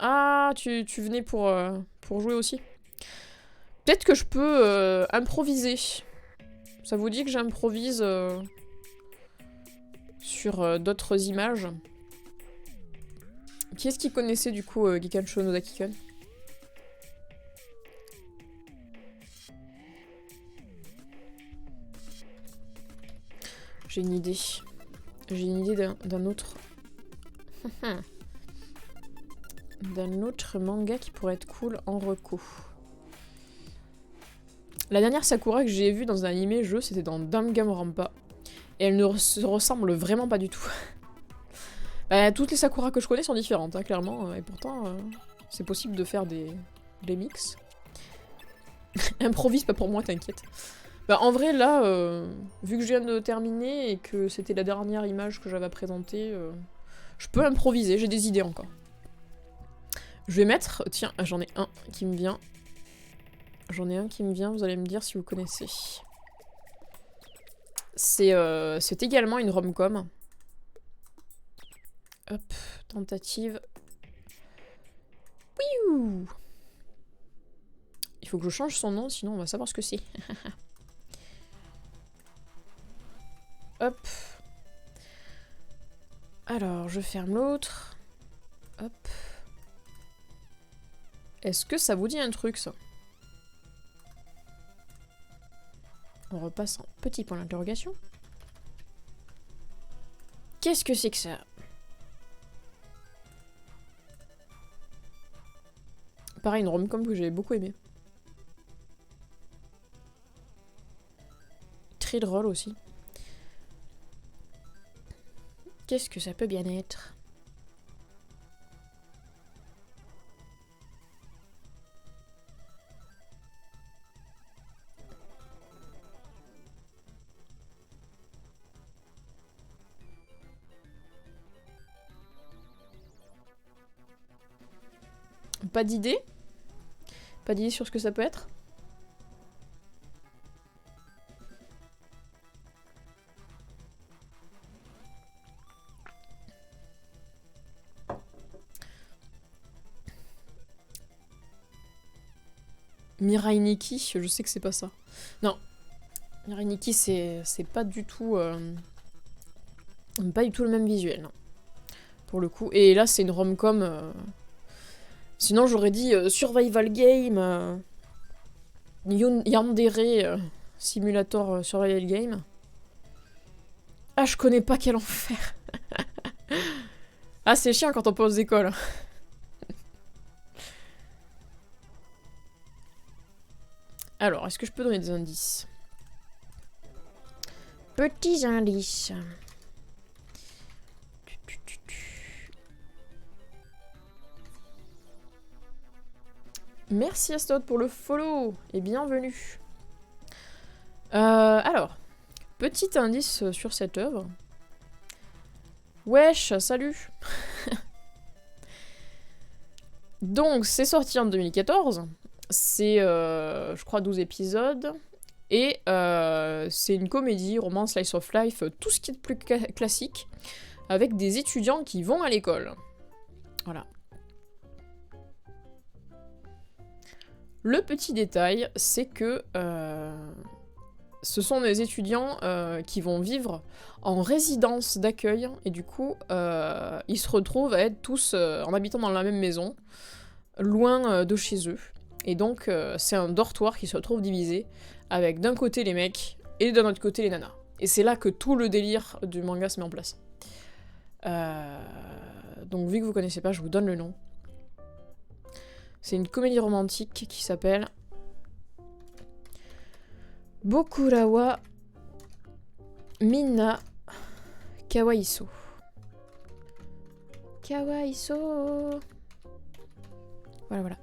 Ah, tu venais pour jouer aussi. Peut-être que je peux improviser. Ça vous dit que j'improvise sur d'autres images? Qui est-ce qui connaissait du coup Gikan Shonoda Kikan? J'ai une idée. J'ai une idée d'un autre... d'un autre manga qui pourrait être cool en reco. La dernière Sakura que j'ai vue dans un animé jeu, c'était dans Danganronpa. Et elle ne se ressemble vraiment pas du tout. Bah, toutes les Sakura que je connais sont différentes, hein, clairement. Et pourtant, c'est possible de faire des mix. Improvise pas pour moi, t'inquiète. Bah, en vrai, là, vu que je viens de terminer et que c'était la dernière image que j'avais à présenter, je peux improviser, j'ai des idées encore. Je vais mettre... Tiens, j'en ai un qui me vient. J'en ai un qui me vient, vous allez me dire si vous connaissez. C'est également une rom-com. Hop, tentative. Wiouh! Il faut que je change son nom, sinon on va savoir ce que c'est. Hop. Alors, je ferme l'autre. Hop. Est-ce que ça vous dit un truc, ça? On repasse en petit point d'interrogation. Qu'est-ce que c'est que ça? Pareil, une rom-com que j'ai beaucoup aimé. Très drôle aussi. Qu'est-ce que ça peut bien être? Pas d'idée? Pas d'idée sur ce que ça peut être? Mirai Nikki, je sais que c'est pas ça. Non. Mirai Nikki, c'est pas du tout... pas du tout le même visuel, non. Pour le coup. Et là, c'est une rom-com... Sinon, j'aurais dit Survival Game... Yandere Simulator Survival Game. Ah, je connais pas, quel enfer. Ah, c'est chiant quand on pose d'école. Alors, est-ce que je peux donner des indices? Petits indices. Merci Astot pour le follow et bienvenue. Alors, petit indice sur cette œuvre. Wesh, salut. Donc, c'est sorti en 2014. C'est, je crois, 12 épisodes. Et c'est une comédie, romance, slice of life, tout ce qui est de plus classique, avec des étudiants qui vont à l'école. Voilà. Le petit détail, c'est que ce sont des étudiants qui vont vivre en résidence d'accueil, et du coup, ils se retrouvent à être tous en habitant dans la même maison, loin de chez eux. Et donc, c'est un dortoir qui se retrouve divisé, avec d'un côté les mecs, et d'un autre côté les nanas. Et c'est là que tout le délire du manga se met en place. Donc, vu que vous connaissez pas, je vous donne le nom. C'est une comédie romantique qui s'appelle Bokurawa Minna Kawaiso. Kawaiso. Voilà, voilà.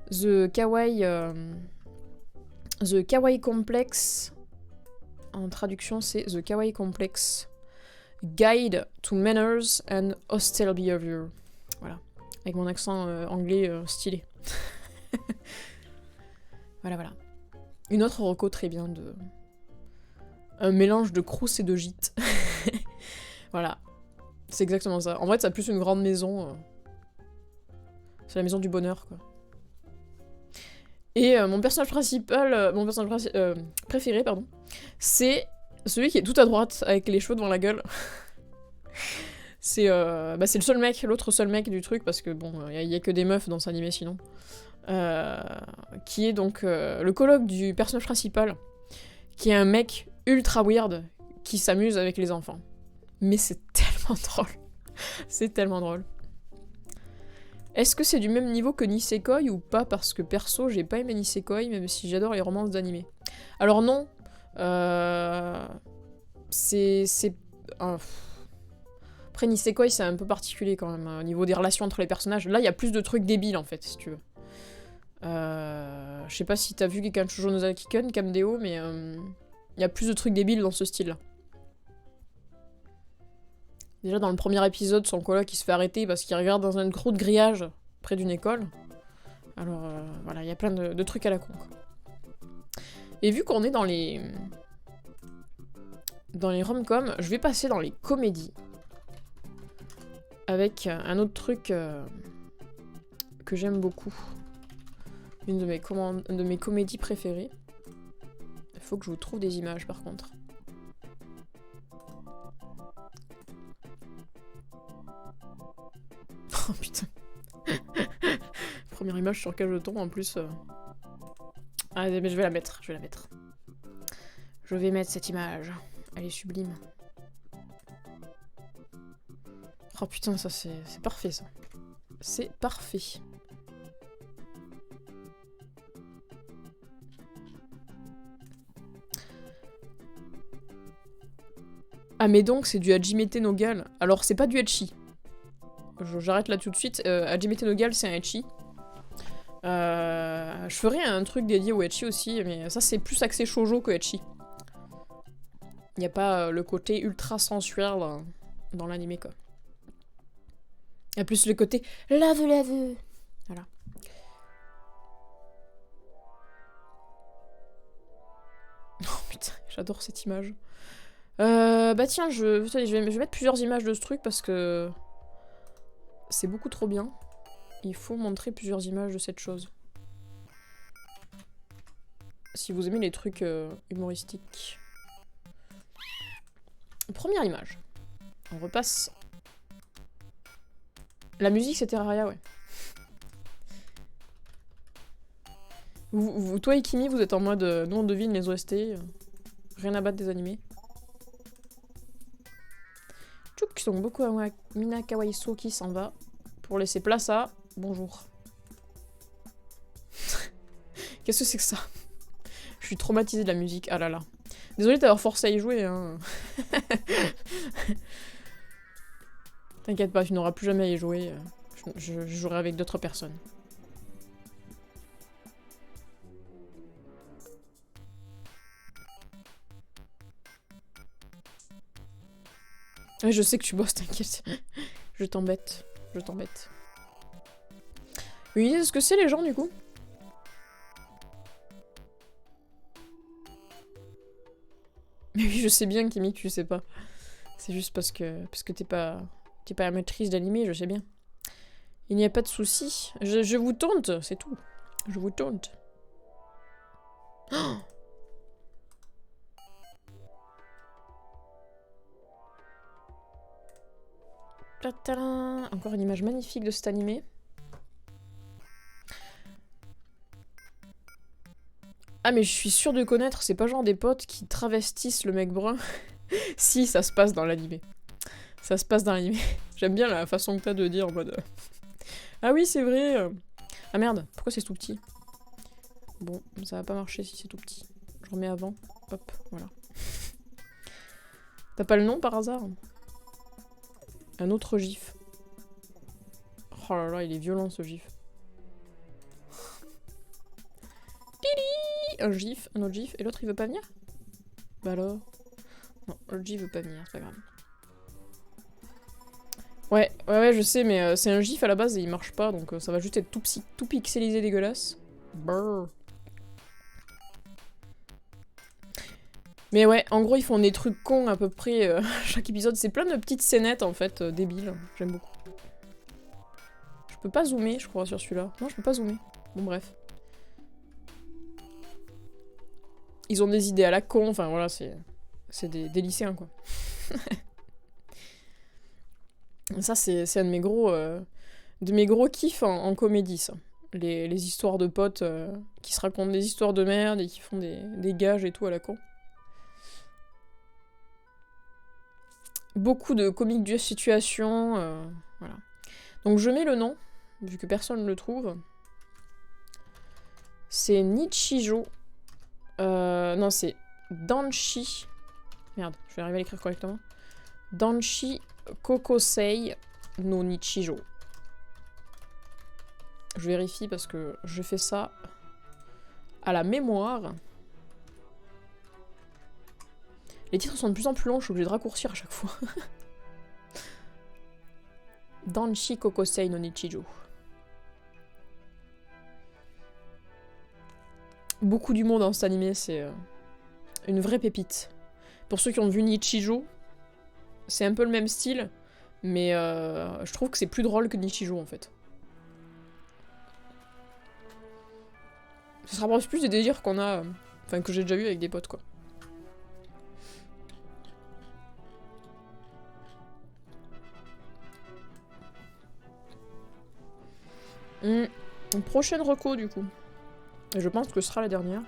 The Kawaii Complex. En traduction, c'est The Kawaii Complex Guide to Manners and Hostile Behavior. Voilà. Avec mon accent anglais stylé. Voilà, voilà. Une autre reco très bien de... Un mélange de crous et de gîte. Voilà. C'est exactement ça. En vrai, ça a plus une grande maison. C'est la maison du bonheur, quoi. Et mon personnage principal, préféré, pardon, c'est celui qui est tout à droite, avec les cheveux devant la gueule. C'est le seul mec, l'autre seul mec du truc, parce que bon, il y a que des meufs dans cet animé sinon. Qui est donc le coloc du personnage principal, qui est un mec ultra weird, qui s'amuse avec les enfants. Mais c'est tellement drôle. C'est tellement drôle. Est-ce que c'est du même niveau que Nisekoi ou pas? Parce que perso, j'ai pas aimé Nisekoi, même si j'adore les romances d'animé. Alors non, c'est... Après, Nisekoi, c'est un peu particulier quand même, au niveau des relations entre les personnages. Là, il y a plus de trucs débiles, en fait, si tu veux. Je sais pas si t'as vu Gekan Shoujo no Zakiken, Kamdeo, mais il y a plus de trucs débiles dans ce style-là. Déjà, dans le premier épisode, son coloc qui se fait arrêter parce qu'il regarde dans un trou de grillage près d'une école. Alors, voilà, il y a plein de trucs à la con, quoi. Et vu qu'on est dans les rom-coms, je vais passer dans les comédies. Avec un autre truc que j'aime beaucoup. Une de mes comédies préférées. Il faut que je vous trouve des images, par contre. Oh putain. Première image sur laquelle je tombe en plus. Ah mais je vais la mettre, je vais mettre cette image. Elle est sublime. Oh putain, ça c'est parfait ça. C'est parfait. Ah mais donc c'est du Hajimete no Gal. Alors c'est pas du ecchi. J'arrête là tout de suite. Hajimete no Gal c'est un ecchi. Je ferai un truc dédié au ecchi aussi, mais ça c'est plus axé shoujo que ecchi. Y a pas le côté ultra sensuel dans l'anime quoi. Y a plus le côté lave. Voilà. Oh putain, j'adore cette image. Bah tiens, je vais mettre plusieurs images de ce truc parce que c'est beaucoup trop bien. Il faut montrer plusieurs images de cette chose. Si vous aimez les trucs humoristiques. Première image. On repasse. La musique, c'est Terraria, ouais. Toi et Kimi, vous êtes en mode nous on devine les OST. Rien à battre des animés. Tchouk, Son Goku Mina Kawaiso qui s'en va pour laisser place à bonjour. Qu'est-ce que c'est que ça? Je suis traumatisée de la musique, ah là là. Désolée d'avoir forcé à y jouer, hein. T'inquiète pas, tu n'auras plus jamais à y jouer. Je jouerai avec d'autres personnes. Ouais, je sais que tu bosses, t'inquiète. Je t'embête. Une idée de ce que c'est les gens du coup? Mais oui, je sais bien, Kimi, que tu sais pas. C'est juste parce que t'es pas amatrice d'animé, je sais bien. Il n'y a pas de souci. Je vous tente, c'est tout. Je vous tente. Oh, encore une image magnifique de cet animé. Ah mais je suis sûre de connaître, c'est pas genre des potes qui travestissent le mec brun. Si, ça se passe dans l'animé. Ça se passe dans l'animé. J'aime bien la façon que t'as de dire en mode... Ah oui, c'est vrai. Ah merde, pourquoi c'est tout petit? Bon, ça va pas marcher si c'est tout petit. Je remets avant. Hop, voilà. T'as pas le nom par hasard? Un autre gif. Oh là là, il est violent ce gif. Un gif, un autre gif, et l'autre il veut pas venir? Bah alors? Non, l'autre gif veut pas venir, c'est pas grave. Ouais, je sais, mais c'est un gif à la base et il marche pas, donc ça va juste être tout pixelisé dégueulasse. Brrr. Mais ouais, en gros, ils font des trucs cons à peu près chaque épisode. C'est plein de petites scénettes, en fait, débiles. J'aime beaucoup. peux pas zoomer, je crois, sur celui-là. Non, je peux pas zoomer. Bon, bref. Ils ont des idées à la con, enfin voilà, c'est des lycéens, quoi. Ça, c'est un de mes gros kiffs en comédie, ça. Les histoires de potes qui se racontent des histoires de merde et qui font des gages et tout à la con. Beaucoup de comiques de situation, voilà. Donc je mets le nom, vu que personne ne le trouve. C'est Nichijou. Non, c'est Danshi. Merde, je vais arriver à l'écrire correctement. Danshi Kokosei no Nichijou. Je vérifie parce que je fais ça à la mémoire. Les titres sont de plus en plus longs, je suis obligée de raccourcir à chaque fois. Danshi Kokosei no Nichijou. Beaucoup d'humour dans cet animé, c'est une vraie pépite. Pour ceux qui ont vu Nichijou, c'est un peu le même style, mais je trouve que c'est plus drôle que Nichijou en fait. Ça se rapproche plus des délires qu'on a, enfin que j'ai déjà vu avec des potes quoi. Une prochaine reco du coup. Et je pense que ce sera la dernière.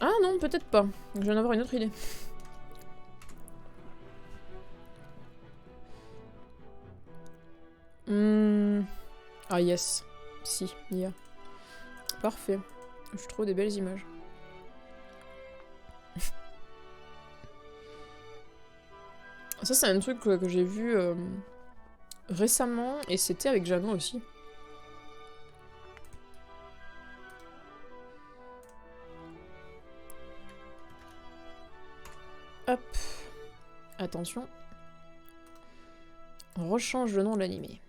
Ah non, peut-être pas. Je viens d'avoir une autre idée. Ah yes. Si, il y a. Parfait. Je trouve des belles images. Ça c'est un truc que j'ai vu récemment et c'était avec Jeannot aussi. Hop. Attention. On rechange le nom de l'animé.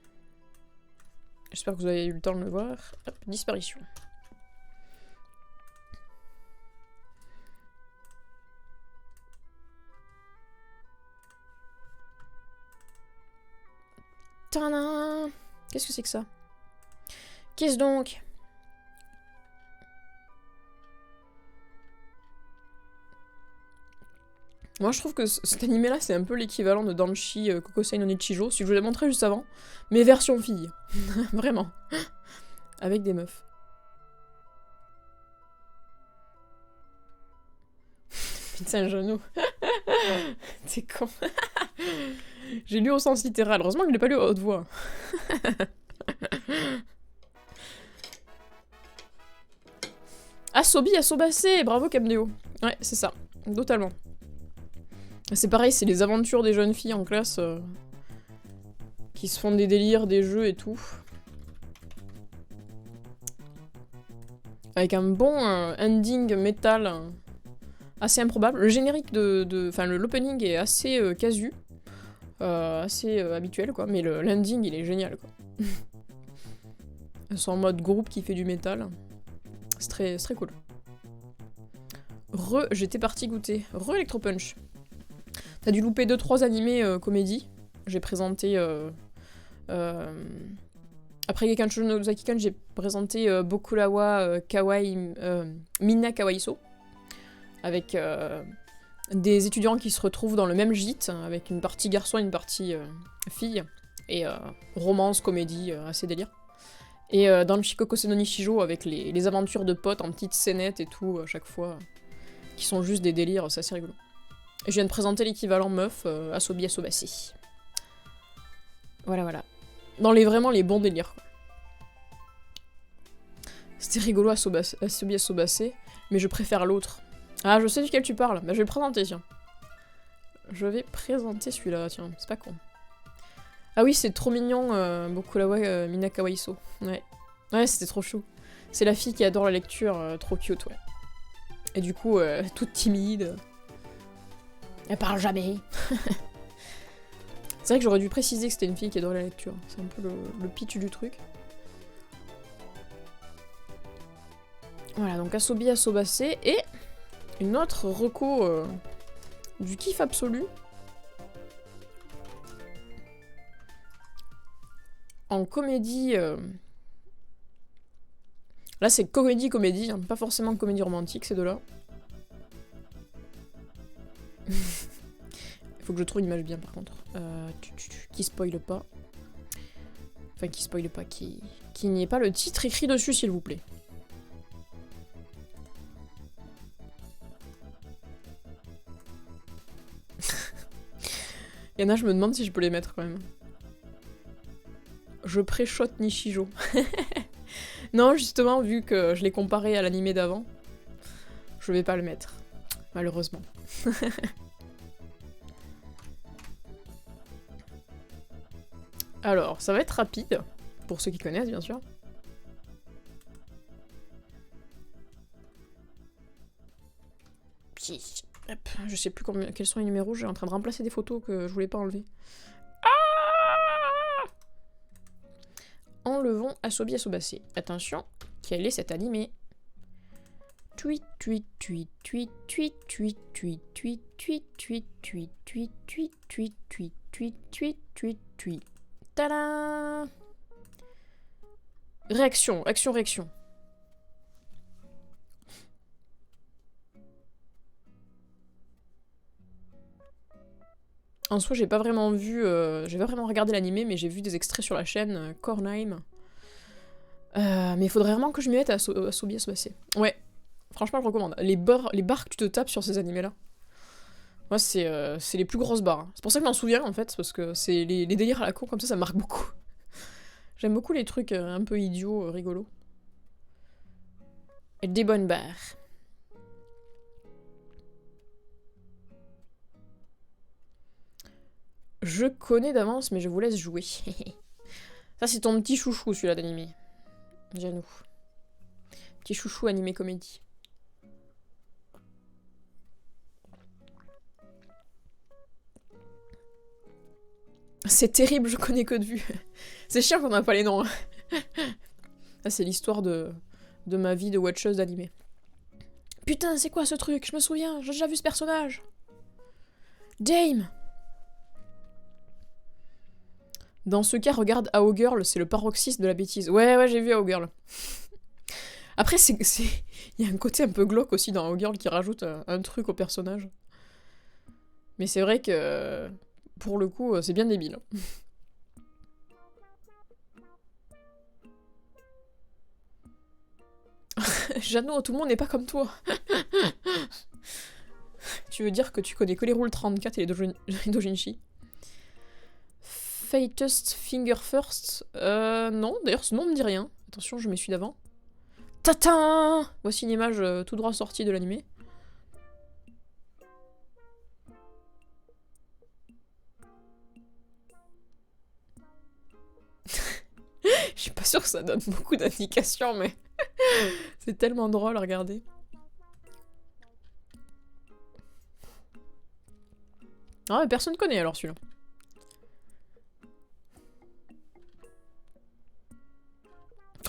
J'espère que vous avez eu le temps de le voir. Hop, disparition. Tadam! Qu'est-ce que c'est que ça? Qu'est-ce donc? Moi je trouve que cet animé là c'est un peu l'équivalent de Danshi Kokosei no Nichijou, celui que je vous ai montré juste avant, mais version fille. Vraiment. Avec des meufs. Putain, genou. T'es con. J'ai lu au sens littéral, heureusement que je l'ai pas lu à haute voix. Asobi Asobase, bravo Camdeo. Ouais, c'est ça, totalement. C'est pareil, c'est les aventures des jeunes filles en classe qui se font des délires, des jeux et tout. Avec un bon ending métal assez improbable. Le générique enfin l'opening est assez casu, assez habituel quoi, mais l'ending il est génial quoi. Ils sont en mode groupe qui fait du métal. C'est très cool. J'étais partie goûter. Electropunch. T'as dû louper 2-3 animés comédie. J'ai présenté... Après Gekanshou no Zakikan, j'ai présenté Bokurawa Kawaii... Mina Kawaiso. Avec des étudiants qui se retrouvent dans le même gîte, avec une partie garçon et une partie fille. Et romance, comédie, assez délire. Et dans le Shikokose no Nichijou, avec les aventures de potes en petites scénettes et tout, à chaque fois, qui sont juste des délires, c'est assez rigolo. Et je viens de présenter l'équivalent meuf, Asobi Asobase. Voilà, voilà. Dans vraiment les bons délires, quoi. C'était rigolo Asobi Asobase, mais je préfère l'autre. Ah, je sais duquel tu parles. Bah, je vais le présenter, tiens. Je vais présenter celui-là, tiens. C'est pas con. Ah oui, c'est trop mignon, Bokurawa Mina Kawaiso. Ouais. Ouais, c'était trop chou. C'est la fille qui adore la lecture, trop cute, ouais. Et du coup, toute timide. Elle parle jamais. C'est vrai que j'aurais dû préciser que c'était une fille qui adorait la lecture. C'est un peu le pitch du truc. Voilà, donc Asobi Asobase et une autre reco du kiff absolu. En comédie... Là, c'est comédie, hein, pas forcément comédie romantique, ces deux-là. Il faut que je trouve une image bien, par contre. Qui spoile pas. Enfin, qui spoile pas, qui n'y ait pas le titre écrit dessus, s'il vous plaît. Il y en a, je me demande si je peux les mettre, quand même. Je pré-shot Nishijo. Non, justement, vu que je l'ai comparé à l'animé d'avant, je vais pas le mettre. Malheureusement. Alors, ça va être rapide, pour ceux qui connaissent, bien sûr. Hop, je sais plus quels sont les numéros, j'ai en train de remplacer des photos que je voulais pas enlever. Ah, enlevons Asobi Asobase. Attention, quel est cet animé? Tweet, tweet, tweet, tweet, tweet, tweet, tweet, tweet, tweet, tweet, tweet, tweet, tweet, tweet, tweet, tweet, tweet, tweet, tweet. Tadam! Réaction, action, réaction. En soi, j'ai pas vraiment vu, j'ai pas vraiment regardé l'animé, mais j'ai vu des extraits sur la chaîne Kornheim. Mais il faudrait vraiment que je m'y mette à Asobi Asobase. Ouais, franchement, je recommande. Les barres que tu te tapes sur ces animés-là, moi, c'est les plus grosses barres. C'est pour ça que je m'en souviens, en fait, parce que c'est les délires à la con, comme ça marque beaucoup. J'aime beaucoup les trucs un peu idiots, rigolos. Et des bonnes barres. Je connais d'avance, mais je vous laisse jouer. Ça, c'est ton petit chouchou, celui-là, d'animé. Janou. Petit chouchou animé comédie. C'est terrible, je connais que de vue. C'est chiant qu'on n'a pas les noms. Ça, c'est l'histoire de ma vie de watcheuse d'animé. Putain, c'est quoi ce truc? Je me souviens, j'ai déjà vu ce personnage. Dame! Dans ce cas, regarde AO Girl, c'est le paroxysme de la bêtise. Ouais, j'ai vu AO Girl. Après, il y a un côté un peu glauque aussi dans AO Girl qui rajoute un truc au personnage. Mais c'est vrai que, pour le coup, c'est bien débile. Jeannot, tout le monde n'est pas comme toi. Tu veux dire que tu connais que les rôles 34 et les dojinshi? Faitest Finger First? Non, d'ailleurs ce nom me dit rien. Attention, je m'essuie d'avant. Tatin! Voici une image tout droit sortie de l'animé. Je suis pas sûre que ça donne beaucoup d'indications, mais c'est tellement drôle à regarder. Ah, mais personne connaît alors celui-là.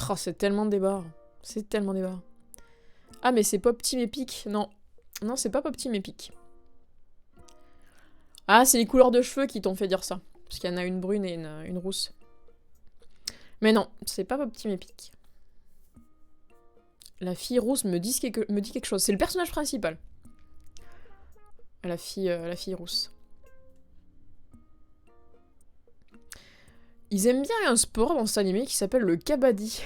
Oh, c'est tellement débat. C'est tellement débat. Ah, mais c'est Pop Team Epic. Non. Non, c'est pas Pop Team Epic. Ah, c'est les couleurs de cheveux qui t'ont fait dire ça. Parce qu'il y en a une brune et une rousse. Mais non, c'est pas Pop Team Epic. La fille rousse me dit quelque chose. C'est le personnage principal. La fille rousse. Ils aiment bien un sport dans cet animé qui s'appelle le kabaddi.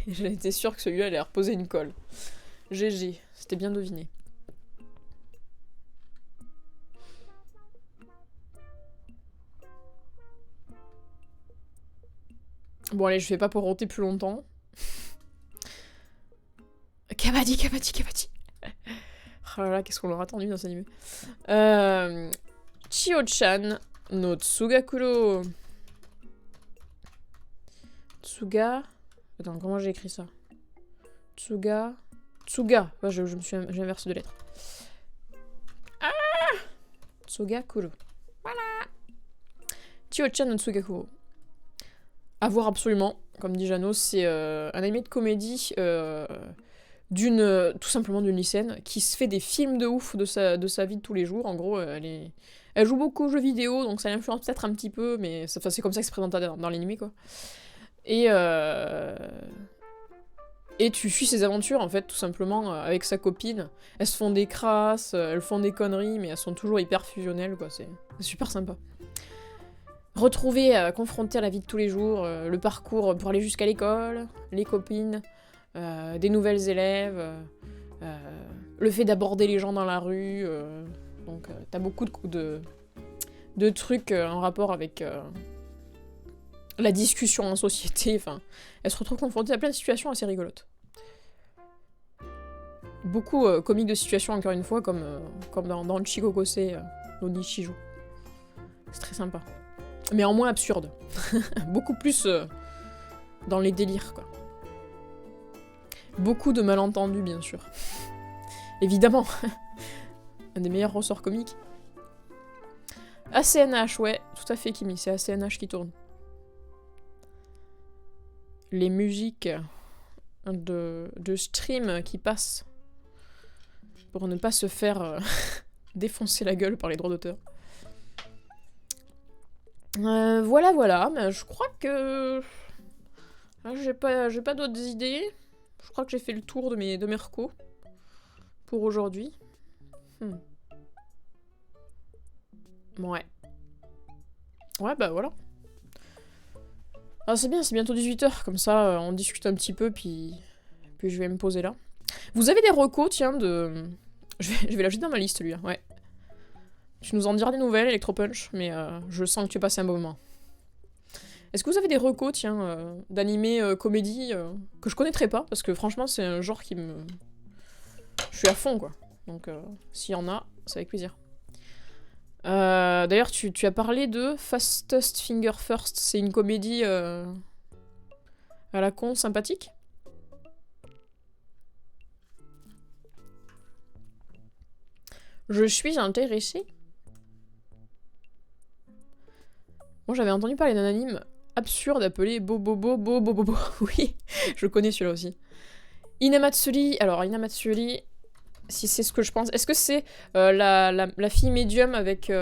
J'ai été sûre que celui-là allait reposer une colle. GG, c'était bien deviné. Bon allez, je vais pas poroter plus longtemps. Kabaddi. Oh là là, qu'est-ce qu'on leur a attendu dans cet animé. Chio-chan no Tsugakuro. Tsuga... Attends, comment j'ai écrit ça? Tsuga... Ouais, j'ai inversé de lettres. Ah, Tsugakuro. Voilà. Chio-chan no Tsugakuro. À voir absolument. Comme dit Jeannot, c'est un animé de comédie tout simplement d'une lycéenne qui se fait des films de ouf de sa vie de tous les jours. En gros, elle joue beaucoup aux jeux vidéo, donc ça l'influence peut-être un petit peu, mais c'est comme ça que se présente dans l'anime, quoi. Et, et tu suis ses aventures, en fait, tout simplement, avec sa copine. Elles se font des crasses, elles font des conneries, mais elles sont toujours hyper fusionnelles, quoi. C'est super sympa. Retrouver, confronter à la vie de tous les jours, le parcours pour aller jusqu'à l'école, les copines, des nouvelles élèves, le fait d'aborder les gens dans la rue. Donc t'as beaucoup de trucs en rapport avec la discussion en société. Enfin, elle se retrouve confrontée à plein de situations assez rigolotes. Beaucoup comiques de situations, encore une fois, comme dans Chigokose no Nishiju. C'est très sympa. Mais en moins absurde. Beaucoup plus dans les délires, quoi. Beaucoup de malentendus, bien sûr. Évidemment. Un des meilleurs ressorts comiques. ACNH, ouais, tout à fait, Kimi, c'est ACNH qui tourne. Les musiques de stream qui passent pour ne pas se faire défoncer la gueule par les droits d'auteur. Voilà, mais je crois que... J'ai pas d'autres idées. Je crois que j'ai fait le tour de mes recos pour aujourd'hui. Ouais. Ouais, bah voilà. Ah, c'est bien, c'est bientôt 18h, comme ça on discute un petit peu, puis je vais me poser là. Vous avez des recos, tiens, de... Je vais l'ajouter dans ma liste, lui, ouais. Tu nous en diras des nouvelles, Electropunch, mais je sens que tu as passé un bon moment. Est-ce que vous avez des recos, tiens, d'animés comédie que je connaîtrais pas, parce que franchement, c'est un genre qui me... Je suis à fond, quoi. Donc, s'il y en a, c'est avec plaisir. D'ailleurs, tu as parlé de Fastest Finger First. C'est une comédie à la con, sympathique. Je suis intéressée. Moi, j'avais entendu parler d'un anime absurde appelé Bobobo. Oui, je connais celui-là aussi. Inamatsuri. Alors, Inamatsuri, si c'est ce que je pense. Est-ce que c'est la fille médium avec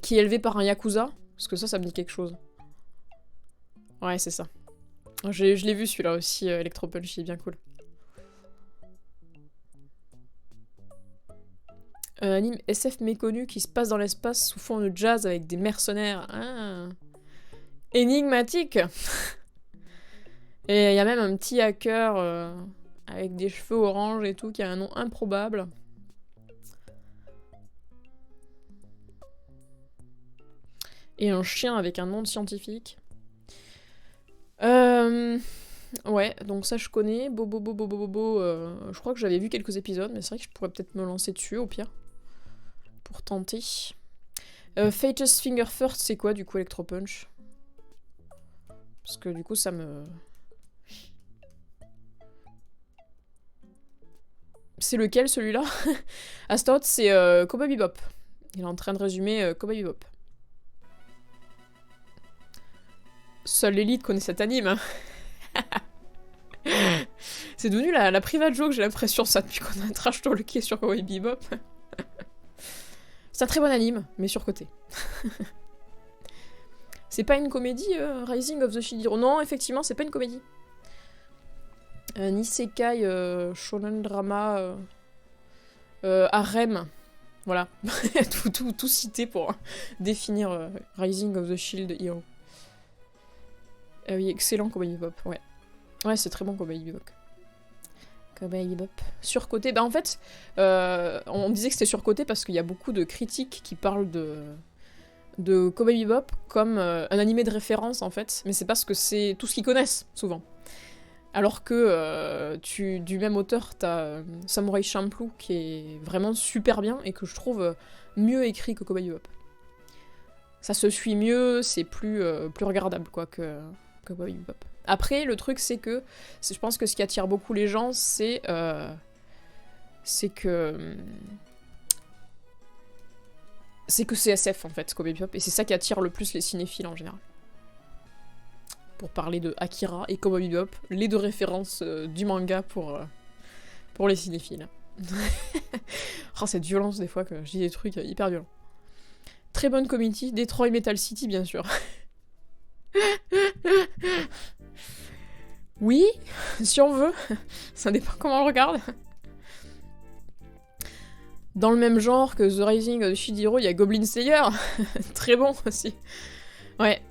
qui est élevée par un yakuza? Parce que ça me dit quelque chose. Ouais, c'est ça. Je l'ai vu celui-là aussi, Electropunch, il est bien cool. Un anime SF méconnu qui se passe dans l'espace sous fond de jazz avec des mercenaires. Ah. Énigmatique. Et il y a même un petit hacker avec des cheveux orange et tout qui a un nom improbable. Et un chien avec un nom de scientifique. Ouais, donc ça je connais. Bobo. Je crois que j'avais vu quelques épisodes, mais c'est vrai que je pourrais peut-être me lancer dessus au pire. Pour tenter. Fate's Finger First, c'est quoi du coup, Electropunch? Parce que du coup ça me... C'est lequel celui-là? Astot, c'est Cowboy Bebop. Il est en train de résumer Cowboy Bebop. Seule l'élite connaît cet anime. Hein. C'est devenu la private joke, j'ai l'impression, ça, depuis qu'on a un trash talké sur Cowboy Bebop. C'est un très bon anime, mais surcoté. C'est pas une comédie, Rising of the Shield Hero? Non, effectivement, c'est pas une comédie. Un isekai shonen drama harem. Voilà. tout cité pour définir Rising of the Shield Hero. Ah oui, excellent Cowboy Bebop, ouais. Ouais, c'est très bon Cowboy Bebop. Cowboy Bebop. Surcoté. Bah en fait, on disait que c'était surcoté parce qu'il y a beaucoup de critiques qui parlent de Cowboy Bebop comme un animé de référence en fait, mais c'est parce que c'est tout ce qu'ils connaissent souvent. Alors que du même auteur, t'as Samurai Champloo qui est vraiment super bien et que je trouve mieux écrit que Cowboy Bebop. Ça se suit mieux, c'est plus regardable quoi que Cowboy Bebop. Après, le truc c'est que je pense que ce qui attire beaucoup les gens, c'est que c'est SF en fait, Cowboy Bebop, et c'est ça qui attire le plus les cinéphiles en général. pour parler de Akira et Cowboy Bebop, les deux références du manga pour les cinéphiles. Oh, cette violence des fois que je dis des trucs hyper violents. Très bonne community, Detroit Metal City bien sûr. Oui, si on veut, ça dépend comment on le regarde. Dans le même genre que The Rising de Shihiro, il y a Goblin Slayer, très bon aussi. Ouais.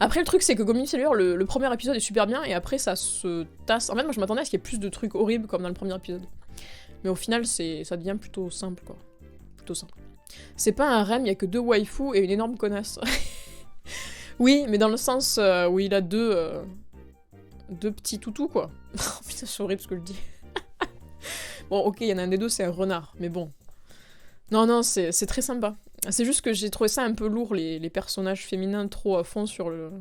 Après le truc c'est que Goblin Slayer, le premier épisode est super bien et après ça se tasse. En fait moi je m'attendais à ce qu'il y ait plus de trucs horribles comme dans le premier épisode. Mais au final ça devient plutôt simple quoi. Plutôt simple. C'est pas un harem, il y a que 2 waifus et une énorme connasse. Oui, mais dans le sens où il a deux petits toutous quoi. Oh putain c'est horrible ce que je dis. Bon ok, il y en a un des deux c'est un renard, mais bon. Non, c'est très sympa. C'est juste que j'ai trouvé ça un peu lourd, les personnages féminins trop à fond sur le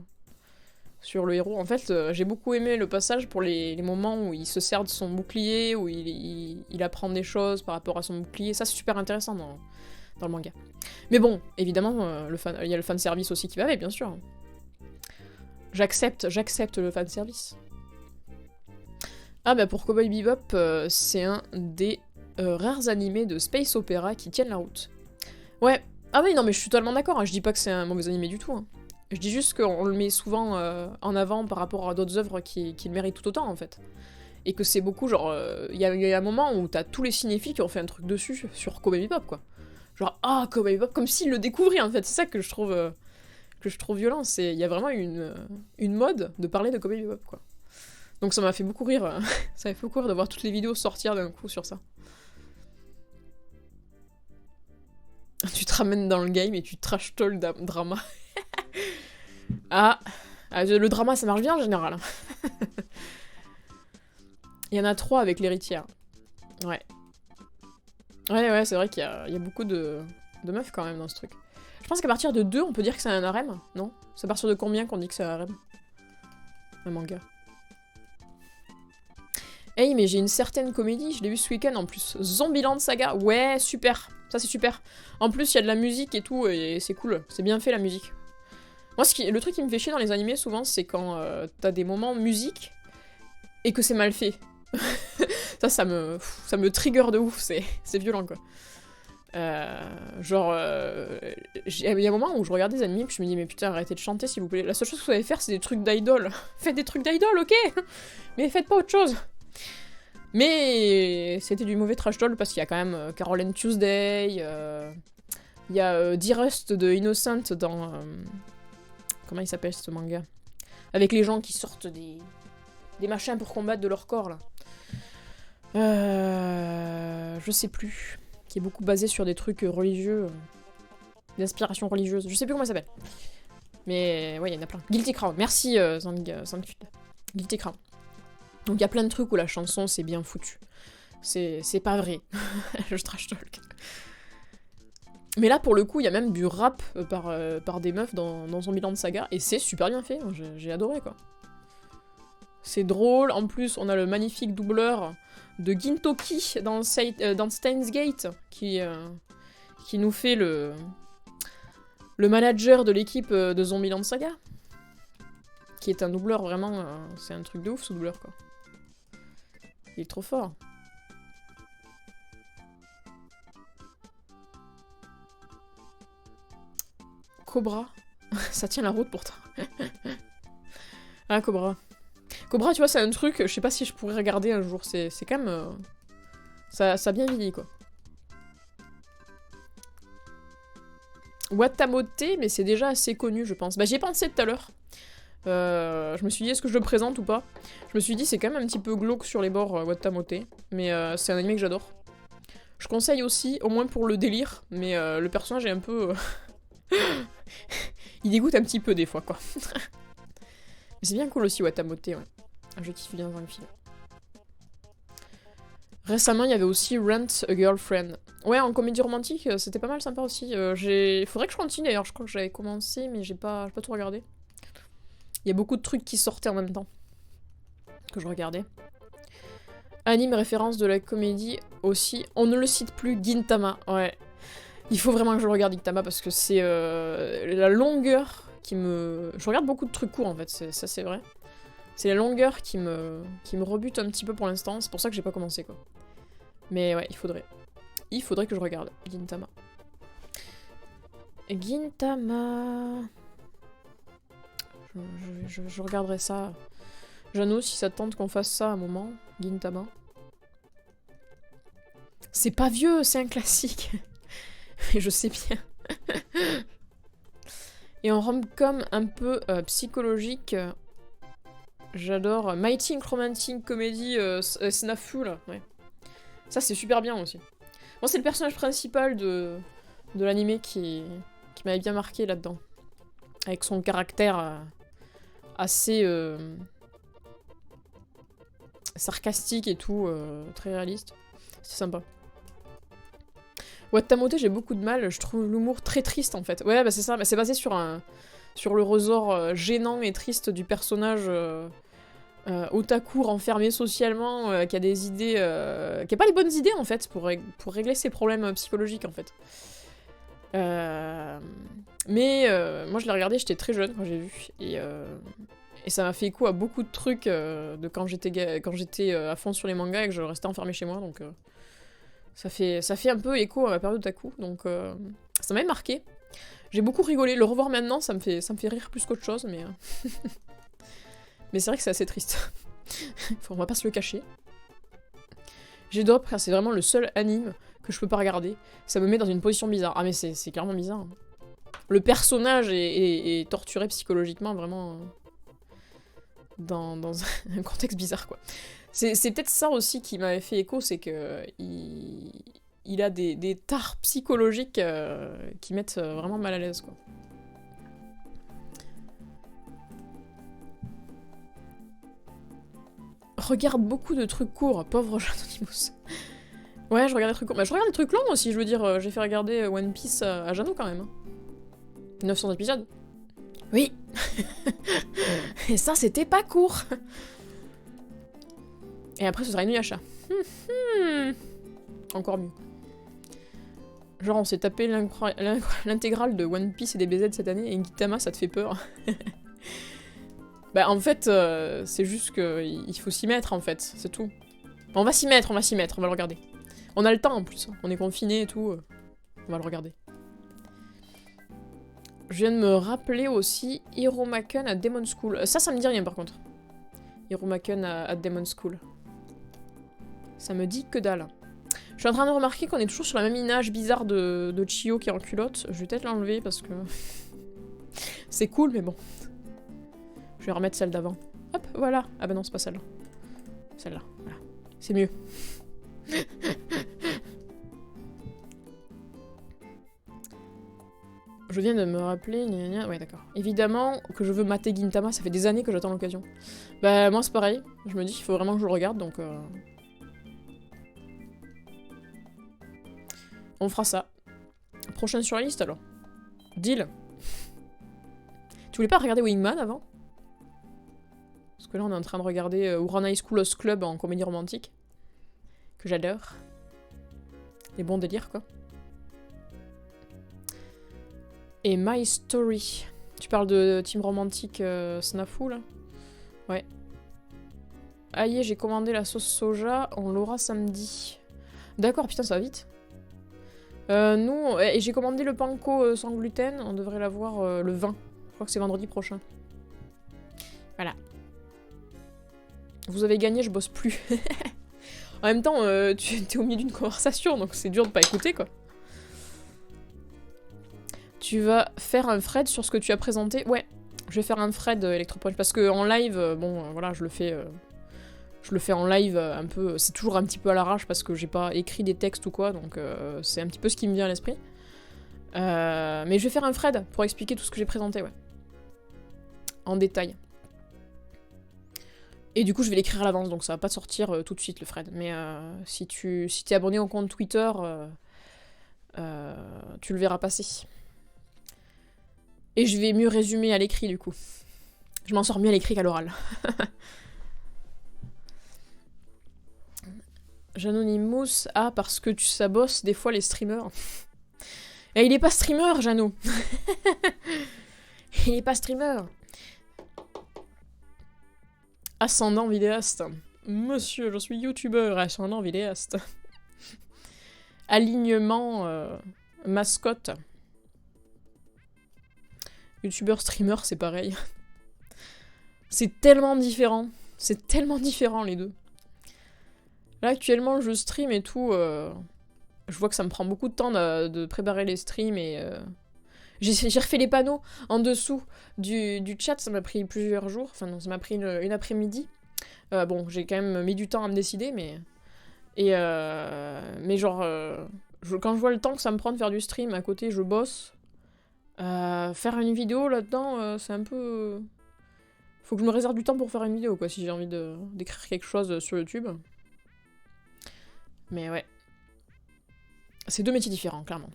héros. En fait, j'ai beaucoup aimé le passage pour les moments où il se sert de son bouclier, où il apprend des choses par rapport à son bouclier. Ça, c'est super intéressant dans le manga. Mais bon, évidemment, il y a le fanservice aussi qui va avec, bien sûr. J'accepte le fanservice. Ah bah pour Cowboy Bebop, c'est un des rares animés de space opéra qui tiennent la route. Ouais, ah oui, non mais je suis totalement d'accord, hein. Je dis pas que c'est un mauvais animé du tout. Hein. Je dis juste qu'on le met souvent en avant par rapport à d'autres œuvres qui le méritent tout autant en fait. Et que c'est beaucoup genre, il y a un moment où t'as tous les cinéphiles qui ont fait un truc dessus sur Cowboy Bebop quoi. Genre, ah Cowboy Bebop, comme s'ils le découvraient en fait, c'est ça que je trouve violent, il y a vraiment une mode de parler de Cowboy Bebop quoi. Donc ça m'a fait beaucoup rire, ça m'a fait beaucoup rire de voir toutes les vidéos sortir d'un coup sur ça. Tu te ramènes dans le game et tu trash talk drama. Le drama ça marche bien en général. Il y en a 3 avec l'héritière. Ouais. Ouais, c'est vrai qu'il y a beaucoup de meufs quand même dans ce truc. Je pense qu'à partir de 2, on peut dire que c'est un harem, non? C'est à partir de combien qu'on dit que c'est un harem? Un manga. Hey, mais j'ai une certaine comédie, je l'ai vu ce week-end en plus. Zombieland Saga, ouais, super. Ça c'est super. En plus, il y a de la musique et tout, et c'est cool. C'est bien fait la musique. Moi, le truc qui me fait chier dans les animés souvent, c'est quand t'as des moments musique et que c'est mal fait. ça me trigger de ouf, c'est violent quoi. Il y a un moment où je regarde des animés et je me dis mais putain arrêtez de chanter s'il vous plaît. La seule chose que vous savez faire c'est des trucs d'idol. Faites des trucs d'idol, ok. Mais faites pas autre chose. Mais c'était du mauvais trash talk parce qu'il y a quand même Carole & Tuesday, il y a D-Rust de Innocent dans... comment il s'appelle ce manga? Avec les gens qui sortent des machins pour combattre de leur corps là. Je sais plus. Qui est beaucoup basé sur des trucs religieux, d'inspiration religieuse. Je sais plus comment ça s'appelle. Mais ouais, il y en a plein. Guilty Crown. Merci Zangkut. Guilty Crown. Donc il y a plein de trucs où la chanson c'est bien foutu. C'est pas vrai. Je trash talk. Mais là pour le coup il y a même du rap par des meufs dans Zombieland Saga et c'est super bien fait. J'ai adoré quoi. C'est drôle. En plus on a le magnifique doubleur de Gintoki dans Steins Gate qui nous fait le manager de l'équipe de Zombieland Saga. Qui est un doubleur vraiment... c'est un truc de ouf ce doubleur quoi. Il est trop fort. Cobra. Ça tient la route pourtant. Ah Cobra. Cobra tu vois c'est un truc, je sais pas si je pourrais regarder un jour, c'est quand même... ça a bien vieilli quoi. Watamote, mais c'est déjà assez connu je pense. Bah j'y ai pensé tout à l'heure. Je me suis dit est-ce que je le présente ou pas. Je me suis dit c'est quand même un petit peu glauque sur les bords Watamote, mais c'est un anime que j'adore. Je conseille aussi, au moins pour le délire, mais le personnage est un peu... il dégoûte un petit peu des fois quoi. Mais c'est bien cool aussi Watamote, ouais. Je kiffe bien dans le film. Récemment, il y avait aussi Rent a Girlfriend. Ouais, en comédie romantique, c'était pas mal sympa aussi. Faudrait que je continue d'ailleurs, je crois que j'avais commencé, mais j'ai pas tout regardé. Il y a beaucoup de trucs qui sortaient en même temps que je regardais. Anime référence de la comédie aussi. On ne le cite plus, Gintama. Ouais. Il faut vraiment que je regarde Gintama parce que c'est la longueur qui me... Je regarde beaucoup de trucs courts en fait, ça c'est vrai. C'est la longueur qui me rebute un petit peu pour l'instant, c'est pour ça que j'ai pas commencé quoi. Mais ouais, il faudrait. Il faudrait que je regarde Gintama. Gintama... Je regarderai ça. Jeannot, si ça te tente qu'on fasse ça à un moment, Gintama. C'est pas vieux, c'est un classique. Je sais bien. Et en rom-com un peu psychologique, j'adore My Teen Romantic Comedy Snafu, là. Ouais. Ça, c'est super bien aussi. Bon, c'est le personnage principal de l'anime qui m'avait bien marqué là-dedans. Avec son caractère assez sarcastique et tout, très réaliste. C'est sympa. Watamote, j'ai beaucoup de mal, je trouve l'humour très triste en fait. Ouais, bah c'est ça, bah, c'est basé sur le ressort gênant et triste du personnage otaku renfermé socialement, qui a des idées... qui a pas les bonnes idées en fait pour régler ses problèmes psychologiques en fait. Mais moi je l'ai regardé, j'étais très jeune quand j'ai vu, et ça m'a fait écho à beaucoup de trucs de quand j'étais à fond sur les mangas et que je restais enfermée chez moi, donc ça fait un peu écho à ma période otaku, donc ça m'a marqué. J'ai beaucoup rigolé, le revoir maintenant ça me fait rire plus qu'autre chose, mais mais c'est vrai que c'est assez triste. On va pas se le cacher. G-Drop, c'est vraiment le seul anime que je peux pas regarder. Ça me met dans une position bizarre. Ah mais c'est clairement bizarre. Le personnage est torturé psychologiquement, vraiment dans un contexte bizarre, quoi. C'est peut-être ça aussi qui m'avait fait écho, c'est que il a des tares psychologiques qui mettent vraiment mal à l'aise, quoi. Regarde beaucoup de trucs courts, pauvre Janonymous. Ouais, je regarde des trucs courts. Bah, je regarde des trucs longs aussi, je veux dire, j'ai fait regarder One Piece à Jeannot quand même. 900 épisodes. Oui. Et ça, c'était pas court. Et après, ce sera Inuyasha. Encore mieux. Genre, on s'est tapé l'intégrale de One Piece et des BZ cette année, et Gintama, ça te fait peur. Bah, en fait, c'est juste qu'il faut s'y mettre, en fait, c'est tout. On va s'y mettre, on va le regarder. On a le temps, en plus, on est confinés et tout, on va le regarder. Je viens de me rappeler aussi Hiromaken à Demon School. Ça me dit rien, par contre. Hiromaken à Demon School. Ça me dit que dalle. Je suis en train de remarquer qu'on est toujours sur la même image bizarre de Chio qui est en culotte. Je vais peut-être l'enlever parce que... c'est cool, mais bon. Je vais remettre celle d'avant. Hop, voilà. Ah bah non, c'est pas celle-là. Celle-là, voilà. C'est mieux. Je viens de me rappeler... Ouais, d'accord. Évidemment que je veux mater Gintama, ça fait des années que j'attends l'occasion. Bah, moi, c'est pareil. Je me dis qu'il faut vraiment que je le regarde, donc... On fera ça. Prochaine sur la liste, alors. Deal. Tu voulais pas regarder Wingman avant? Parce que là, on est en train de regarder Urana School Host Club en comédie romantique. Que j'adore. Les bons délires, quoi. Et My Story. Tu parles de Team Romantique Snafu, là? Ouais. Aïe, j'ai commandé la sauce soja, on l'aura samedi. D'accord, putain, ça va vite. Nous, et j'ai commandé le panko sans gluten, on devrait l'avoir le 20. Je crois que c'est vendredi prochain. Voilà. Vous avez gagné, je bosse plus. En même temps, tu es au milieu d'une conversation, donc c'est dur de pas écouter, quoi. Tu vas faire un thread sur ce que tu as présenté? Ouais, je vais faire un thread Electropunch, parce que en live, bon, voilà, je le fais en live un peu, c'est toujours un petit peu à l'arrache parce que j'ai pas écrit des textes ou quoi, donc c'est un petit peu ce qui me vient à l'esprit. Mais je vais faire un thread pour expliquer tout ce que j'ai présenté, ouais. En détail. Et du coup, je vais l'écrire à l'avance, donc ça va pas sortir tout de suite, le thread. Mais si t'es abonné au compte Twitter, tu le verras passer. Et je vais mieux résumer à l'écrit, du coup. Je m'en sors mieux à l'écrit qu'à l'oral. Janonymous, ah, parce que tu sabosses des fois les streamers. Et il est pas streamer, Jano. Il est pas streamer. Ascendant vidéaste. Monsieur, je suis youtubeur, ascendant vidéaste. Alignement mascotte. Youtubeur, streamer, c'est pareil. C'est tellement différent. C'est tellement différent les deux. Là actuellement je stream et tout. Je vois que ça me prend beaucoup de temps de préparer les streams et... J'ai refait les panneaux en dessous du chat, ça m'a pris plusieurs jours. Enfin non, ça m'a pris une après-midi. Bon, j'ai quand même mis du temps à me décider, mais... Mais genre... quand je vois le temps que ça me prend de faire du stream, à côté je bosse. Faire une vidéo là-dedans, c'est un peu... Faut que je me réserve du temps pour faire une vidéo, quoi, si j'ai envie d'écrire quelque chose sur YouTube. Mais ouais. C'est deux métiers différents, clairement.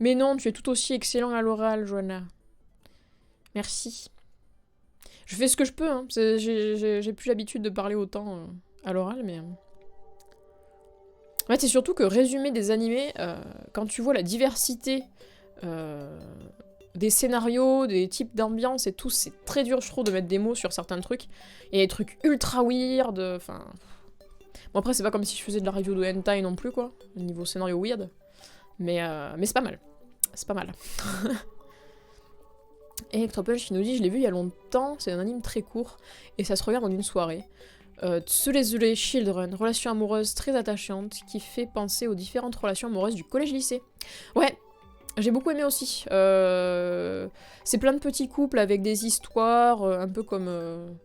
Mais non, tu es tout aussi excellent à l'oral, Joanna. Merci. Je fais ce que je peux, hein. J'ai plus l'habitude de parler autant à l'oral, mais... En fait, c'est surtout que résumer des animés, quand tu vois la diversité des scénarios, des types d'ambiance et tout, c'est très dur, je trouve, de mettre des mots sur certains trucs. Et des trucs ultra weird, enfin... Bon, après, c'est pas comme si je faisais de la review de hentai non plus, quoi, niveau scénario weird. Mais c'est pas mal. C'est pas mal. Et Electropunch qui nous dit, je l'ai vu il y a longtemps, c'est un anime très court, et ça se regarde en une soirée. Tsule Children, relation amoureuse très attachante, qui fait penser aux différentes relations amoureuses du collège-lycée. Ouais, j'ai beaucoup aimé aussi. C'est plein de petits couples avec des histoires, un peu comme...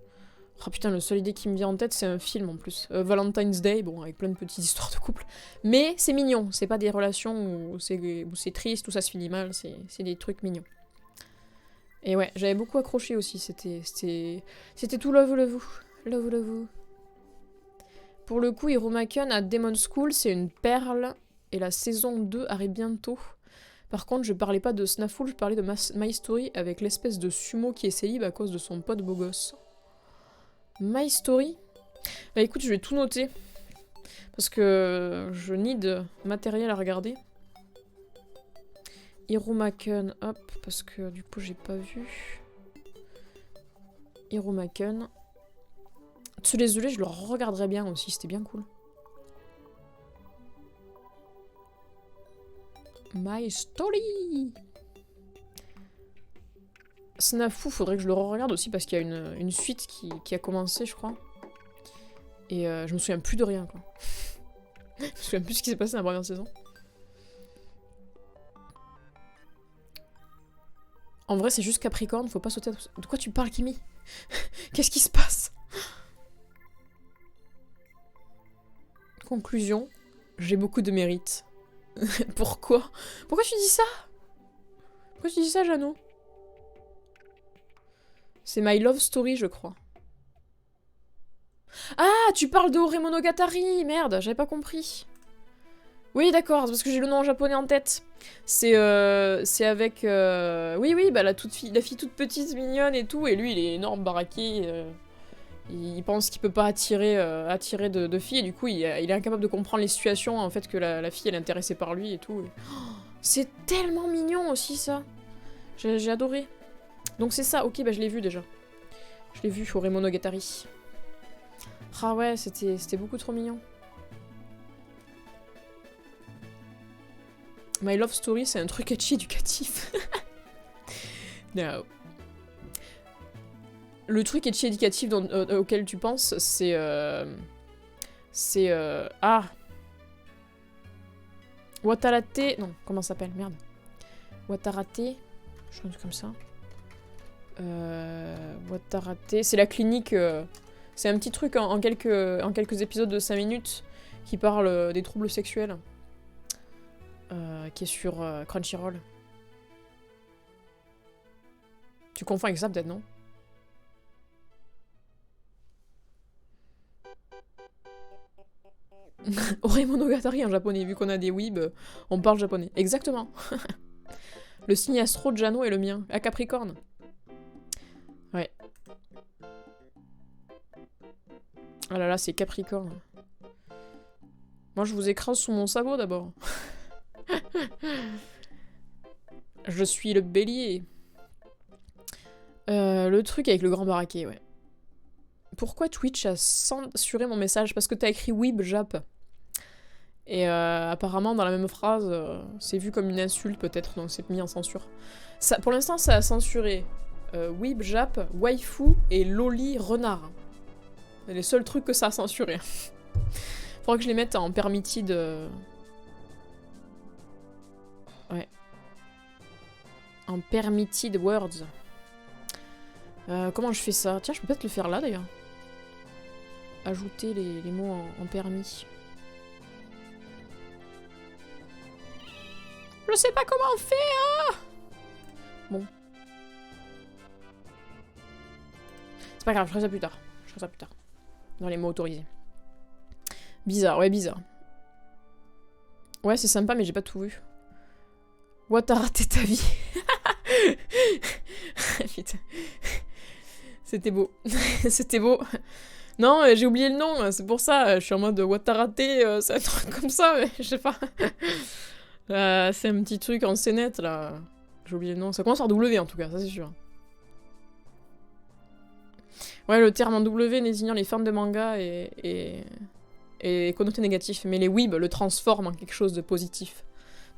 Oh putain, le seul idée qui me vient en tête, c'est un film en plus. Valentine's Day, bon, avec plein de petites histoires de couple. Mais c'est mignon, c'est pas des relations où c'est triste, où ça se finit mal, c'est des trucs mignons. Et ouais, j'avais beaucoup accroché aussi, c'était tout love. Pour le coup, Hiromaken à Demon School, c'est une perle, et la saison 2 arrive bientôt. Par contre, je parlais pas de Snafu, je parlais de My Story avec l'espèce de sumo qui est célib à cause de son pote beau gosse. My Story? Bah écoute, je vais tout noter. Parce que je need matériel à regarder. Hiromaken, hop, parce que du coup j'ai pas vu. Hiromaken. Tsule, je le regarderais bien aussi, c'était bien cool. My Story! Snafu, faudrait que je le re-regarde aussi parce qu'il y a une suite qui a commencé, je crois. Et je me souviens plus de rien, quoi. Je me souviens plus de ce qui s'est passé dans la première saison. En vrai, c'est juste Capricorne, faut pas sauter à... De quoi tu parles, Kimi? Qu'est-ce qui se passe? Conclusion, j'ai beaucoup de mérite. Pourquoi? Pourquoi tu dis ça? Pourquoi tu dis ça, Jeannot? C'est My Love Story, je crois. Ah, tu parles de Ore Monogatari! Merde, j'avais pas compris. Oui, d'accord, parce que j'ai le nom en japonais en tête. C'est avec... Oui, bah la fille toute petite, mignonne et tout, et lui, il est énorme, baraqué. Il pense qu'il peut pas attirer de filles, et du coup, il est incapable de comprendre les situations, en fait, que la fille, elle est intéressée par lui et tout. Oh, c'est tellement mignon aussi, ça. J'ai adoré. Donc c'est ça, ok, bah je l'ai vu déjà. Je l'ai vu, Ore Monogatari. Ah ouais, c'était beaucoup trop mignon. My Love Story, c'est un truc etchi éducatif. No. Le truc etchi éducatif auquel tu penses, c'est... Ah Watarate... Non, comment ça s'appelle? Merde. Watarate... Je crois un truc comme ça. Watarate... C'est la clinique... C'est un petit truc en quelques épisodes de 5 minutes qui parle des troubles sexuels. Qui est sur Crunchyroll. Tu confonds avec ça peut-être, non? Ore Monogatari en japonais, vu qu'on a des weebs, on parle japonais. Exactement. Le signe astro de Jano est le mien, à Capricorne. Ouais. Ah là là, c'est Capricorne. Moi, je vous écrase sous mon sabot d'abord. Je suis le bélier. Le truc avec le grand baraquet, ouais. Pourquoi Twitch a censuré mon message? Parce que t'as écrit Weeb Jap. Et apparemment, dans la même phrase, c'est vu comme une insulte peut-être, donc c'est mis en censure. Ça, pour l'instant, ça a censuré Weeb Jap, Waifu et Loli Renard. C'est les seuls trucs que ça a censuré. Faudra que je les mette en permitted. Ouais. En permitted words. Comment je fais ça? Tiens, je peux peut-être le faire là d'ailleurs. Ajouter les mots en permis. Je sais pas comment on fait, hein. Bon. C'est pas grave, je ferai ça plus tard. Je ferai ça plus tard. Dans les mots autorisés. Bizarre, ouais, bizarre. Ouais, c'est sympa, mais j'ai pas tout vu. What, t'as raté ta vie? Putain. C'était beau. C'était beau. Non, j'ai oublié le nom, c'est pour ça. Je suis en mode what, t'as raté, c'est un truc comme ça, mais je sais pas. C'est un petit truc en scénette, là. J'ai oublié le nom. Ça commence par W, en tout cas, ça c'est sûr. Ouais, le terme en W désignant les fans de manga est connoté négatif, mais les weebs le transforment en quelque chose de positif.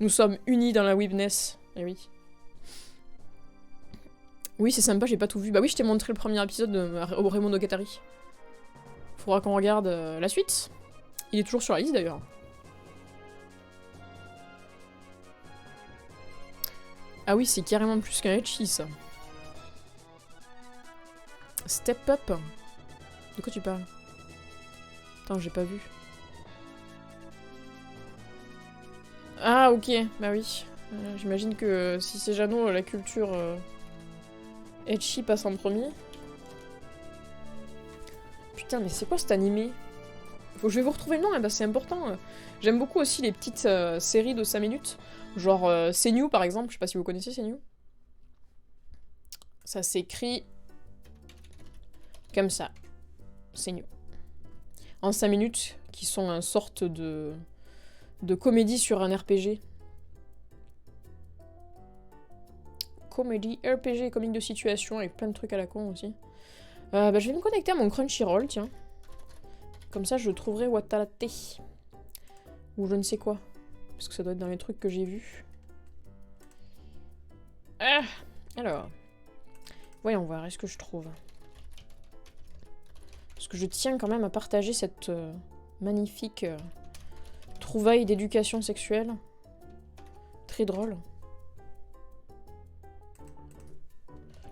Nous sommes unis dans la weebness. Eh oui. Oui, c'est sympa, j'ai pas tout vu. Bah oui, je t'ai montré le premier épisode de Raymond Nogatari. Faudra qu'on regarde la suite. Il est toujours sur la liste, d'ailleurs. Ah oui, c'est carrément plus qu'un ecchi, ça. Step Up. De quoi tu parles? Attends, j'ai pas vu. Ah, ok, bah oui. J'imagine que si c'est Jeannot, la culture ecchi passe en premier. Putain, mais c'est quoi cet animé? Faut que je vais vous retrouver le nom, hein, bah c'est important. J'aime beaucoup aussi les petites séries de 5 minutes. Genre Senyu, par exemple. Je sais pas si vous connaissez Senyu. Ça s'écrit comme ça. Senyu. En 5 minutes, qui sont une sorte de comédie sur un RPG. Comédie, RPG, comique de situation, avec plein de trucs à la con aussi. Bah, je vais me connecter à mon Crunchyroll, tiens. Comme ça, je trouverai Watalate. Ou je ne sais quoi. Parce que ça doit être dans les trucs que j'ai vus. Ah, alors. Voyons voir, est-ce que je trouve. Parce que je tiens quand même à partager cette magnifique trouvaille d'éducation sexuelle. Très drôle.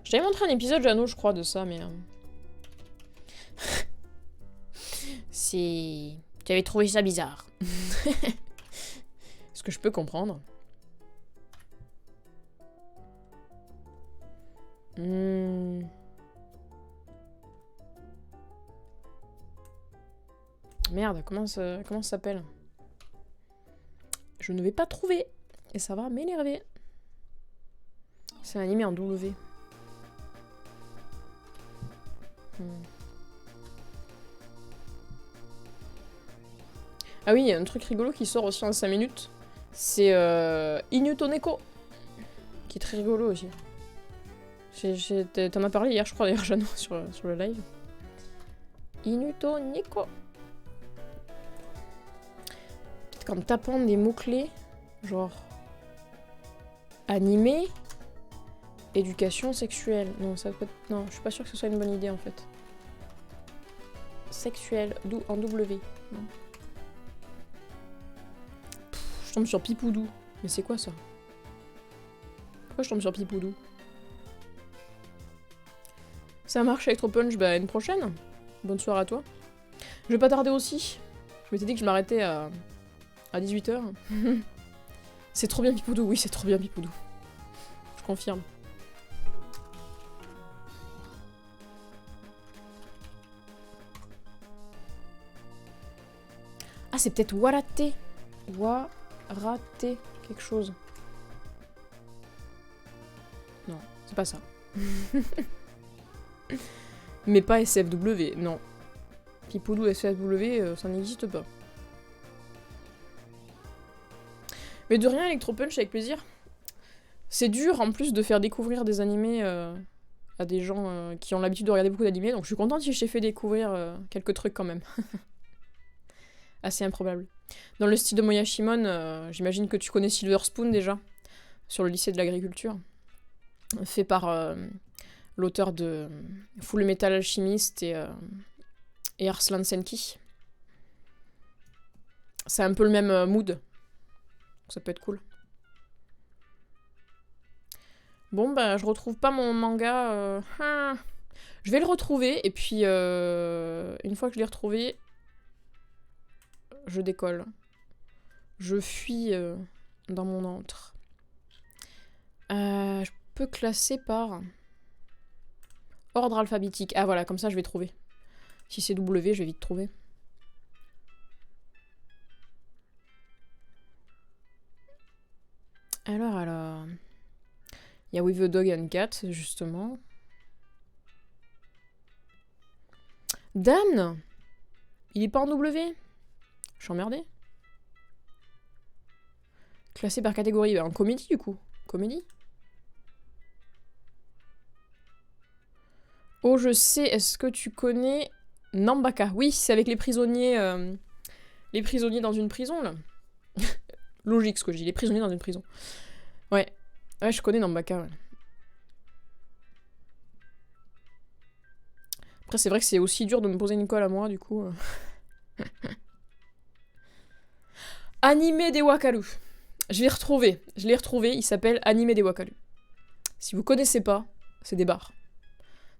Je t'avais montré un épisode, Jeannot, je crois, de ça, mais... C'est... Tu avais trouvé ça bizarre. Ce que je peux comprendre. Merde, comment ça s'appelle? Je ne vais pas trouver. Et ça va m'énerver. C'est un animé en W. Ah oui, il y a un truc rigolo qui sort aussi en 5 minutes. C'est Inuto Neko. Qui est très rigolo aussi. T'en as parlé hier, je crois, d'ailleurs, Jeannot, sur le live. Inuto Neko. Peut-être qu'en tapant des mots-clés, genre... Animé, éducation sexuelle. Non, ça peut être... Non, je suis pas sûre que ce soit une bonne idée, en fait. Sexuelle, en W. Non. Je tombe sur Pipoudou. Mais c'est quoi ça? Pourquoi je tombe sur Pipoudou? Ça marche avec Punch, bah une prochaine. Bonne soirée à toi. Je vais pas tarder aussi. Je m'étais dit que je m'arrêtais à 18h. C'est trop bien Pipoudou, oui c'est trop bien Pipoudou. Je confirme. Ah c'est peut-être Warate. Warate quelque chose. Non, c'est pas ça. Mais pas SFW, non. Pipoudou SFW, ça n'existe pas. Mais de rien, Electro Punch, avec plaisir. C'est dur en plus de faire découvrir des animés à des gens qui ont l'habitude de regarder beaucoup d'animés, donc je suis contente si je t'ai fait découvrir quelques trucs quand même. Assez improbable. Dans le style de Moyashimon, j'imagine que tu connais Silver Spoon déjà, sur le lycée de l'agriculture, fait par l'auteur de Full Metal Alchemist et Arslan Senki. C'est un peu le même mood, ça peut être cool. Bon, bah, je retrouve pas mon manga. Je vais le retrouver, et puis, une fois que je l'ai retrouvé, je décolle. Je fuis dans mon antre. Je peux classer par ordre alphabétique. Ah, voilà, comme ça, je vais trouver. Si c'est W, je vais vite trouver. Alors... Il y a With a Dog and Cat, justement. Dan! Il est pas en W? Je suis emmerdée. Classé par catégorie. En comédie, du coup. Comédie? Oh, je sais. Est-ce que tu connais Nambaka? Oui, c'est avec les prisonniers... les prisonniers dans une prison, là. Logique, ce que je dis. Les prisonniers dans une prison. Ouais. Ouais, je connais Nambaka, ouais. Après, c'est vrai que c'est aussi dur de me poser une colle à moi, du coup. Anime des Wakaru. Je l'ai retrouvé. Je l'ai retrouvé. Il s'appelle Anime des Wakaru. Si vous connaissez pas, c'est des barres.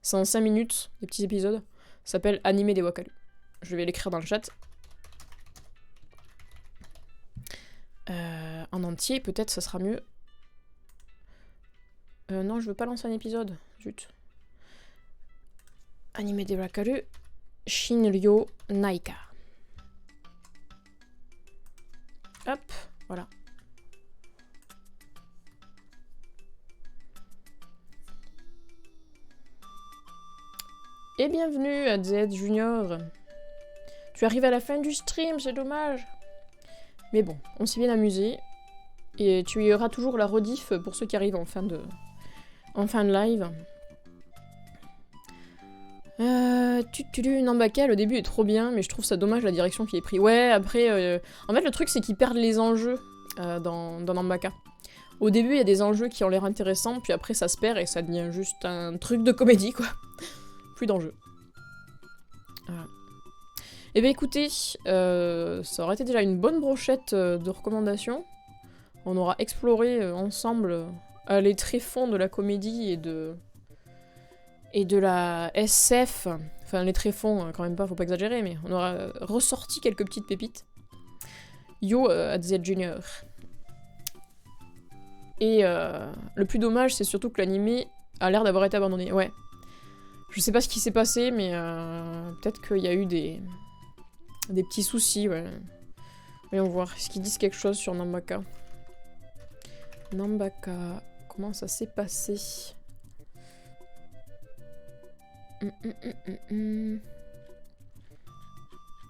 C'est en 5 minutes, des petits épisodes. Ça s'appelle Anime des Wakaru. Je vais l'écrire dans le chat. En entier, peut-être, ça sera mieux. Non, je veux pas lancer un épisode. Zut. Anime de Wakaru, Shinryo Naika. Hop, voilà. Et bienvenue à Z Junior. Tu arrives à la fin du stream, c'est dommage. Mais bon, on s'est bien amusé. Et tu y auras toujours la rediff pour ceux qui arrivent en fin de live. Nambaka, le début est trop bien, mais je trouve ça dommage la direction qu'il est pris. Ouais, après, en fait, le truc, c'est qu'ils perdent les enjeux dans Nambaka. Au début, il y a des enjeux qui ont l'air intéressants, puis après, ça se perd et ça devient juste un truc de comédie, quoi. Plus d'enjeux. Voilà. Et bien, écoutez, ça aurait été déjà une bonne brochette de recommandations. On aura exploré ensemble les tréfonds de la comédie et de la SF. Enfin, les tréfonds, quand même pas, faut pas exagérer, mais on aura ressorti quelques petites pépites. Yo at Z Junior. Et le plus dommage, c'est surtout que l'anime a l'air d'avoir été abandonné. Ouais. Je sais pas ce qui s'est passé, mais peut-être qu'il y a eu des petits soucis, ouais. Voyons voir. Est-ce qu'ils disent quelque chose sur Nambaka? Nambaka, comment ça s'est passé? Il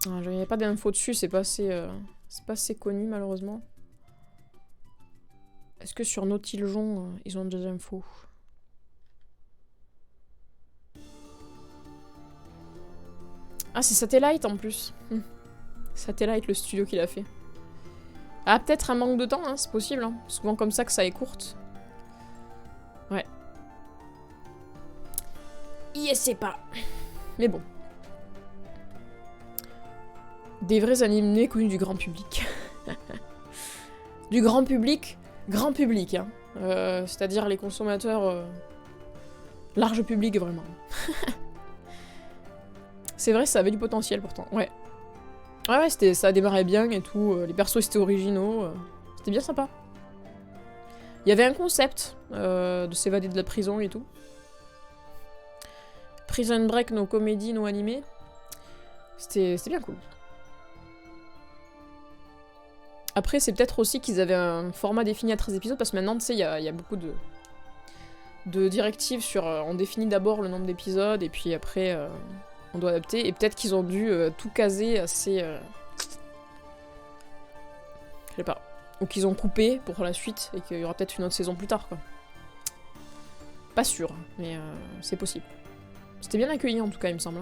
n'y a pas d'infos dessus, c'est pas assez connu malheureusement. Est-ce que sur Nautiljon, ils ont des infos? Ah, c'est Satellite en plus. Satellite, le studio qu'il a fait. Ah, peut-être un manque de temps, hein, c'est possible. Hein. Souvent comme ça que ça écourte. Ouais. Je sais pas. Mais bon. Des vrais animés connus du grand public. Du grand public, hein. C'est-à-dire les consommateurs... large public, vraiment. C'est vrai, ça avait du potentiel, pourtant. Ouais. Ouais, ça démarrait bien et tout. Les persos, étaient originaux. C'était bien sympa. Il y avait un concept de s'évader de la prison et tout. Prison Break, nos comédies, nos animés. C'était bien cool. Après, c'est peut-être aussi qu'ils avaient un format défini à 13 épisodes, parce que maintenant, tu sais, il y a beaucoup de directives sur... on définit d'abord le nombre d'épisodes, et puis après, on doit adapter. Et peut-être qu'ils ont dû tout caser assez... je sais pas. Ou qu'ils ont coupé pour la suite, et qu'il y aura peut-être une autre saison plus tard, quoi. Pas sûr, mais c'est possible. C'était bien accueilli en tout cas, il me semble.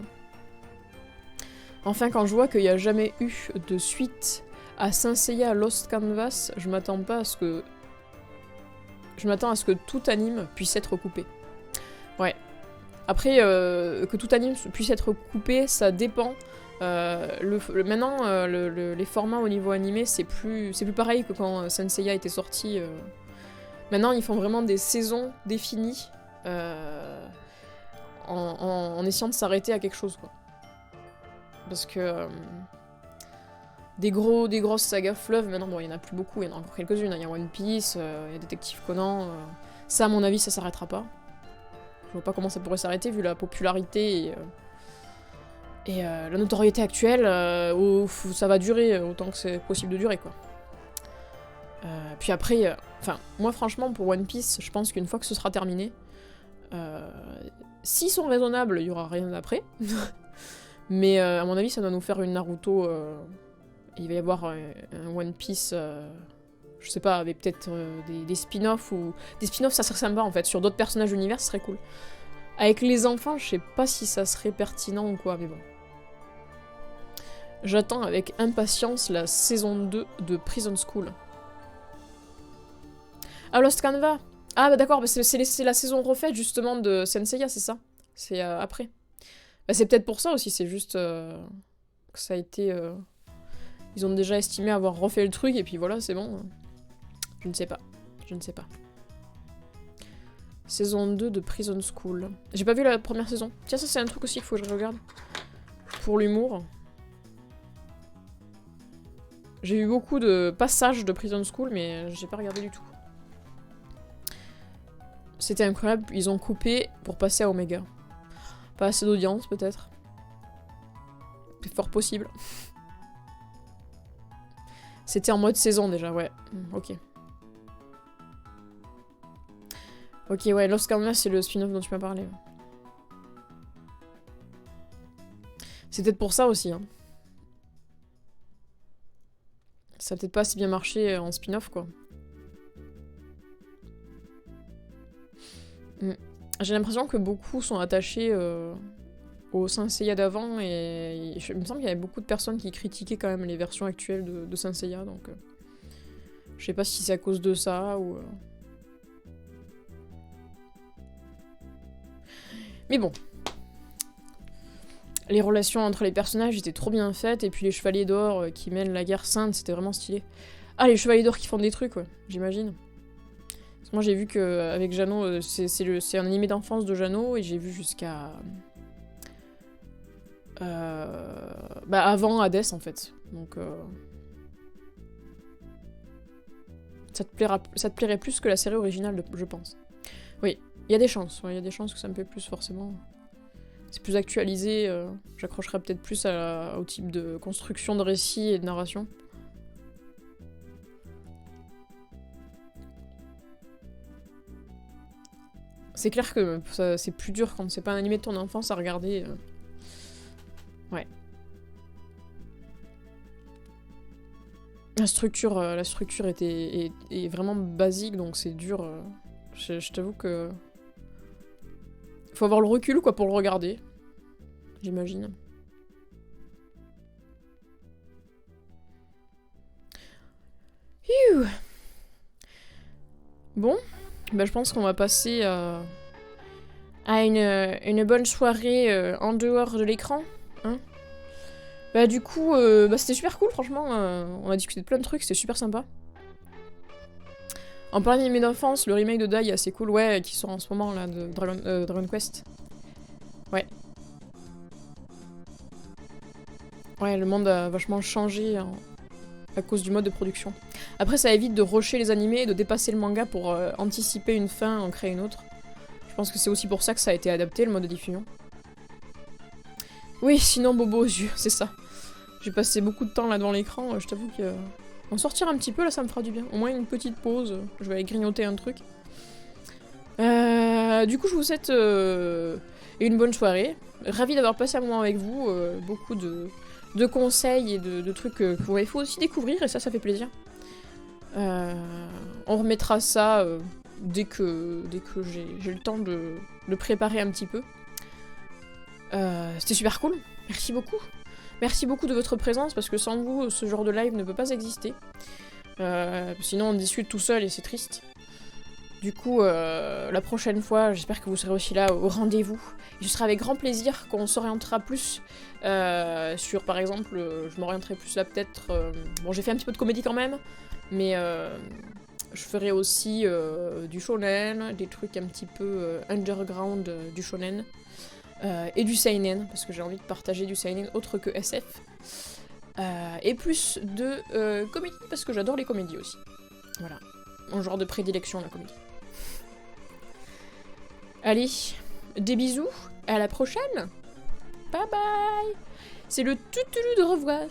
Enfin, quand je vois qu'il n'y a jamais eu de suite à Saint Seiya Lost Canvas, je m'attends à ce que tout anime puisse être coupé. Ouais. Après, que tout anime puisse être coupé, ça dépend. Maintenant, les formats au niveau animé, c'est plus pareil que quand Saint Seiya était sorti. Maintenant, ils font vraiment des saisons définies en essayant de s'arrêter à quelque chose, quoi. Parce que des grosses sagas fleuves, maintenant, bon, il y en a plus beaucoup, il y en a encore quelques-unes. Il y a One Piece, il y a Détective Conan. Ça, à mon avis, ça s'arrêtera pas. Je vois pas comment ça pourrait s'arrêter vu la popularité et la notoriété actuelle. Ça va durer autant que c'est possible de durer, quoi. Puis après, enfin, moi franchement, pour One Piece, je pense qu'une fois que ce sera terminé, s'ils sont raisonnables, il y aura rien après. Mais à mon avis, ça doit nous faire une Naruto. Il va y avoir un One Piece, je sais pas, avec peut-être des spin-offs ou... Des spin-offs, ça serait sympa, en fait. Sur d'autres personnages de l'univers, ce serait cool. Avec les enfants, je sais pas si ça serait pertinent ou quoi, mais bon. J'attends avec impatience la saison 2 de Prison School. Ah, Lost Canva. Ah, bah d'accord, bah c'est la saison refaite, justement, de Senseiya, c'est ça? C'est après. Bah, c'est peut-être pour ça aussi, c'est juste que ça a été... Ils ont déjà estimé avoir refait le truc, et puis voilà, c'est bon. Je ne sais pas. Je ne sais pas. Saison 2 de Prison School. J'ai pas vu la première saison. Tiens, ça c'est un truc aussi qu'il faut que je regarde. Pour l'humour. J'ai eu beaucoup de passages de Prison School, mais j'ai pas regardé du tout. C'était incroyable, ils ont coupé pour passer à Omega. Pas assez d'audience, peut-être. C'est fort possible. C'était en mode saison, déjà, ouais. Ok. Ok, ouais, Lost Canvas, c'est le spin-off dont tu m'as parlé. C'est peut-être pour ça aussi, hein. Ça a peut-être pas assez bien marché en spin-off, quoi. J'ai l'impression que beaucoup sont attachés au Saint Seiya d'avant et il me semble qu'il y avait beaucoup de personnes qui critiquaient quand même les versions actuelles de Saint Seiya, donc je sais pas si c'est à cause de ça ou... Mais bon. Les relations entre les personnages étaient trop bien faites, et puis les Chevaliers d'Or qui mènent la guerre sainte, c'était vraiment stylé. Ah, les Chevaliers d'Or qui font des trucs, ouais, j'imagine. Moi j'ai vu qu'avec Jeannot, c'est un animé d'enfance de Jeannot, et j'ai vu jusqu'à... bah avant Hades en fait. Donc ça te plairait plus que la série originale, je pense. Oui, il y a des chances, ouais, il y a des chances que ça me plaît plus forcément. C'est plus actualisé, j'accrocherais peut-être plus au type de construction de récit et de narration. C'est clair que c'est plus dur quand c'est pas un animé de ton enfance à regarder. Ouais. La structure est vraiment basique, donc c'est dur. Je t'avoue que... Faut avoir le recul, quoi, pour le regarder. J'imagine. Bon, bah, je pense qu'on va passer à une bonne soirée en dehors de l'écran. Hein, bah du coup, bah, c'était super cool, franchement. On a discuté de plein de trucs, c'était super sympa. En parlant d'anime d'enfance, le remake de Dai est assez cool, ouais, qui sort en ce moment, là, de Dragon Quest. Ouais. Ouais, le monde a vachement changé à cause du mode de production. Après, ça évite de rusher les animés et de dépasser le manga pour anticiper une fin, en créer une autre. Je pense que c'est aussi pour ça que ça a été adapté, le mode de diffusion. Oui, sinon bobo aux yeux, c'est ça. J'ai passé beaucoup de temps là devant l'écran, je t'avoue que... En sortir un petit peu, là, ça me fera du bien. Au moins une petite pause, je vais aller grignoter un truc. Du coup, je vous souhaite une bonne soirée. Ravi d'avoir passé un moment avec vous, beaucoup de conseils et de trucs que vous m'avez fait aussi découvrir, et ça fait plaisir. On remettra ça dès que j'ai le temps de préparer un petit peu. C'était super cool, merci beaucoup. Merci beaucoup de votre présence, parce que sans vous, ce genre de live ne peut pas exister. Sinon on discute tout seul et c'est triste. Du coup, la prochaine fois, j'espère que vous serez aussi là au rendez-vous. Et ce sera avec grand plaisir qu'on s'orientera plus sur, par exemple, je m'orienterai plus là peut-être... bon, j'ai fait un petit peu de comédie quand même, mais je ferai aussi du shonen, des trucs un petit peu underground du shonen, et du seinen, parce que j'ai envie de partager du seinen autre que SF. Et plus de comédie, parce que j'adore les comédies aussi. Voilà, mon genre de prédilection, la comédie. Allez, des bisous, à la prochaine. Bye bye. C'est le tutulu de revoir.